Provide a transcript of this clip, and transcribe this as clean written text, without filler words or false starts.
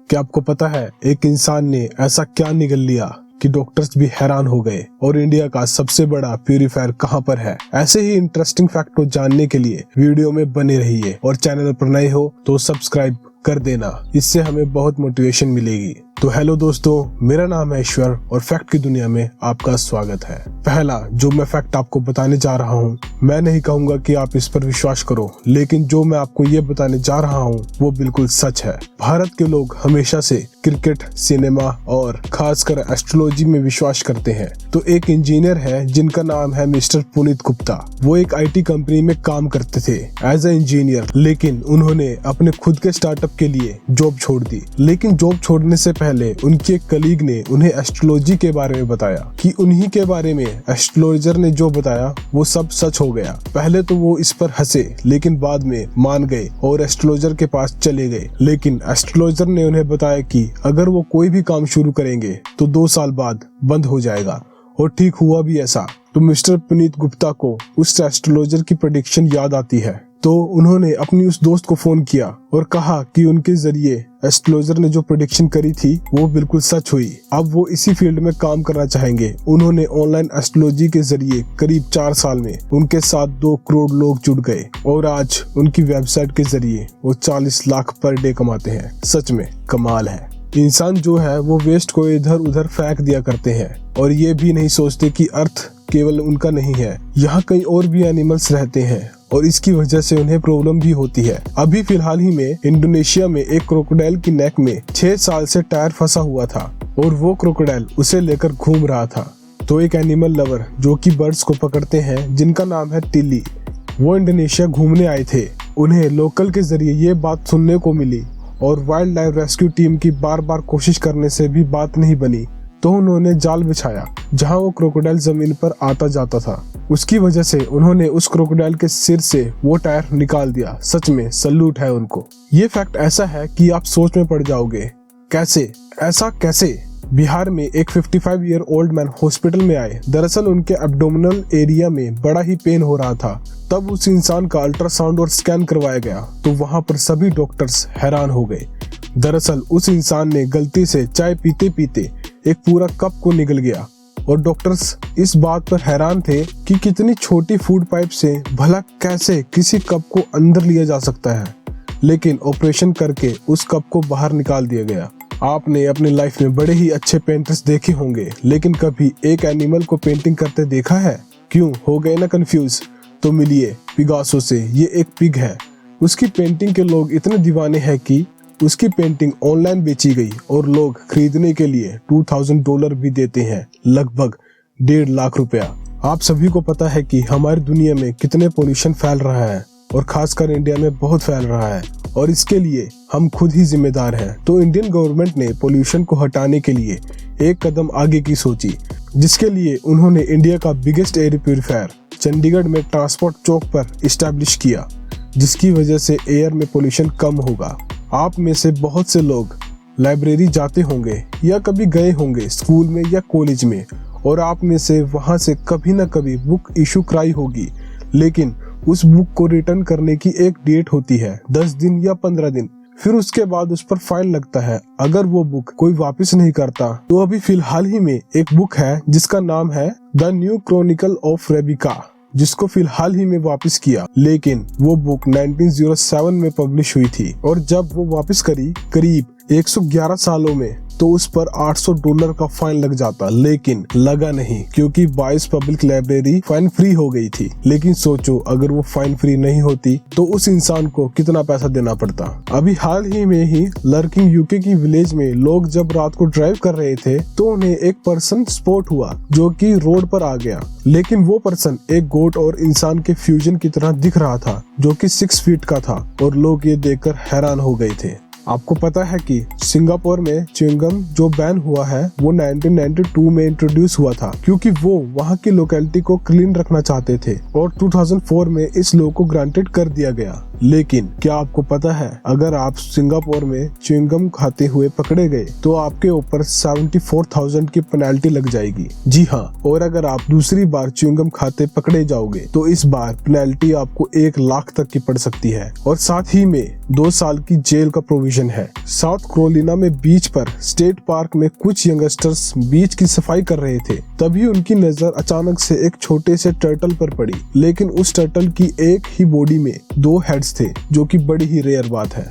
क्या आपको पता है एक इंसान ने ऐसा क्या निगल लिया कि डॉक्टर्स भी हैरान हो गए। और इंडिया का सबसे बड़ा प्यूरीफायर कहां पर है? ऐसे ही इंटरेस्टिंग फैक्ट को जानने के लिए वीडियो में बने रहिए और चैनल पर नए हो तो सब्सक्राइब कर देना, इससे हमें बहुत मोटिवेशन मिलेगी। तो हेलो दोस्तों, मेरा नाम है ईश्वर और फैक्ट की दुनिया में आपका स्वागत है। पहला जो मैं फैक्ट आपको बताने जा रहा हूँ, मैं नहीं कहूँगा कि आप इस पर विश्वास करो, लेकिन जो मैं आपको ये बताने जा रहा हूँ वो बिल्कुल सच है। भारत के लोग हमेशा से क्रिकेट, सिनेमा और खासकर एस्ट्रोलॉजी में विश्वास करते हैं। तो एक इंजीनियर है जिनका नाम है मिस्टर पुनीत गुप्ता। वो एक IT कंपनी में काम करते थे एज ए इंजीनियर, लेकिन उन्होंने अपने खुद के स्टार्टअप के लिए जॉब छोड़ दी। लेकिन जॉब छोड़ने से पहले उनके एक कलीग ने उन्हें एस्ट्रोलॉजी के बारे में बताया कि उन्हीं के बारे में एस्ट्रोलॉजर ने जो बताया वो सब सच हो गया। पहले तो वो इस पर हंसे, लेकिन बाद में मान गए और एस्ट्रोलॉजर के पास चले गए। लेकिन एस्ट्रोलॉजर ने उन्हें बताया कि अगर वो कोई भी काम शुरू करेंगे तो 2 साल बाद बंद हो जाएगा, और ठीक हुआ भी ऐसा। तो मिस्टर पुनीत गुप्ता को उस एस्ट्रोलॉजर की प्रेडिक्शन याद आती है, तो उन्होंने अपनी उस दोस्त को फोन किया और कहा कि उनके जरिए एस्ट्रोलॉजर ने जो प्रेडिक्शन करी थी वो बिल्कुल सच हुई। अब वो इसी फील्ड में काम करना चाहेंगे। उन्होंने ऑनलाइन एस्ट्रोलॉजी के जरिए करीब 4 साल में उनके साथ 2 करोड़ लोग जुड़ गए और आज उनकी वेबसाइट के जरिए वो 40 लाख पर डे कमाते हैं। सच में कमाल है। इंसान जो है वो वेस्ट को इधर उधर फेंक दिया करते हैं और ये भी नहीं सोचते कि अर्थ केवल उनका नहीं है, यहाँ कई और भी एनिमल्स रहते हैं और इसकी वजह से उन्हें प्रॉब्लम भी होती है। अभी फिलहाल ही में इंडोनेशिया में एक क्रोकोडाइल की नेक में 6 साल से टायर फंसा हुआ था और वो क्रोकोडाइल उसे लेकर घूम रहा था। तो एक एनिमल लवर जो कि बर्ड्स को पकड़ते हैं, जिनका नाम है टिल्ली, वो इंडोनेशिया घूमने आए थे। उन्हें लोकल के जरिए ये बात सुनने को मिली और वाइल्ड लाइफ रेस्क्यू टीम की बार बार कोशिश करने से भी बात नहीं बनी। तो उन्होंने जाल बिछाया जहां वो क्रोकोडाइल जमीन पर आता जाता था। उसकी वजह से उन्होंने उस क्रोकोडाइल के सिर से वो टायर निकाल दिया। सच में सल्यूट है उनको। ये फैक्ट ऐसा है कि आप सोच में पड़ जाओगे, कैसे, ऐसा कैसे? बिहार में एक 55 ईयर ओल्ड मैन हॉस्पिटल में आए। दरअसल उनके एब्डोमिनल एरिया में बड़ा ही पेन हो रहा था। तब उस इंसान का अल्ट्रासाउंड और स्कैन करवाया गया तो वहां पर सभी डॉक्टर्स हैरान हो गए। दरअसल उस इंसान ने गलती से चाय पीते पीते एक पूरा कप को निगल गया और डॉक्टर्स इस बात पर हैरान थे कि कितनी छोटी फूड पाइप से भला कैसे किसी कप को अंदर लिया जा सकता है। लेकिन ऑपरेशन करके उस कप को बाहर निकाल दिया गया। आपने अपनी लाइफ में बड़े ही अच्छे पेंटर्स देखे होंगे, लेकिन कभी एक एनिमल को पेंटिंग करते देखा है? क्यों हो गए ना कंफ्यूज? तो मिलिए पिकासो से। ये एक पिग है। उसकी पेंटिंग के लोग इतने दीवाने हैं कि उसकी पेंटिंग ऑनलाइन बेची गई और लोग खरीदने के लिए $2000 भी देते हैं, लगभग 1.5 लाख रुपया। आप सभी को पता है कि हमारी दुनिया में कितने पोल्यूशन फैल रहा है और खासकर इंडिया में बहुत फैल रहा है, और इसके लिए हम खुद ही जिम्मेदार हैं। तो इंडियन गवर्नमेंट ने पोल्यूशन को हटाने के लिए एक कदम आगे की सोची, जिसके लिए उन्होंने इंडिया का बिगेस्ट एयर प्यूरीफायर चंडीगढ़ में ट्रांसपोर्ट चौक पर इस्टेब्लिश किया, जिसकी वजह से एयर में पोल्यूशन कम होगा। आप में से बहुत से लोग लाइब्रेरी जाते होंगे या कभी गए होंगे स्कूल में या कॉलेज में, और आप में से वहां से कभी न कभी बुक इशू कराई होगी। लेकिन उस बुक को रिटर्न करने की एक डेट होती है, 10 दिन या 15 दिन। फिर उसके बाद उस पर फाइन लगता है अगर वो बुक कोई वापस नहीं करता। तो अभी फिलहाल ही में एक बुक है जिसका नाम है the new chronicle of Rebecca, जिसको फिलहाल ही में वापस किया। लेकिन वो बुक 1907 में पब्लिश हुई थी और जब वो वापस करी करीब 111 सालों में, तो उस पर $800 का फाइन लग जाता। लेकिन लगा नहीं, क्योंकि 22 पब्लिक लाइब्रेरी फाइन फ्री हो गई थी। लेकिन सोचो अगर वो फाइन फ्री नहीं होती तो उस इंसान को कितना पैसा देना पड़ता। अभी हाल ही में ही लर्किंग यूके की विलेज में लोग जब रात को ड्राइव कर रहे थे तो उन्हें एक पर्सन स्पॉट हुआ जो कि रोड पर आ गया। लेकिन वो पर्सन एक गोट और इंसान के फ्यूजन की तरह दिख रहा था, जो कि 6 फीट का था, और लोग ये देखकर हैरान हो गए थे। आपको पता है कि सिंगापुर में च्युइंगम जो बैन हुआ है वो 1992 में इंट्रोड्यूस हुआ था, क्योंकि वो वहाँ की लोकेलिटी को क्लीन रखना चाहते थे, और 2004 में इस लॉ को ग्रांटेड कर दिया गया। लेकिन क्या आपको पता है, अगर आप सिंगापुर में च्युइंगम खाते हुए पकड़े गए तो आपके ऊपर 74,000 की पेनल्टी लग जाएगी। जी हाँ, और अगर आप दूसरी बार च्युइंगम खाते पकड़े जाओगे तो इस बार पेनल्टी आपको 1 लाख तक की पड़ सकती है और साथ ही में 2 साल की जेल का प्रोविजन है। साउथ कैरोलिना में बीच पर स्टेट पार्क में कुछ यंगस्टर्स बीच की सफाई कर रहे थे, तभी उनकी नजर अचानक से एक छोटे से टर्टल पर पड़ी, लेकिन उस टर्टल की एक ही बॉडी में 2 हेड्स थे, जो कि बड़ी ही रेयर बात है।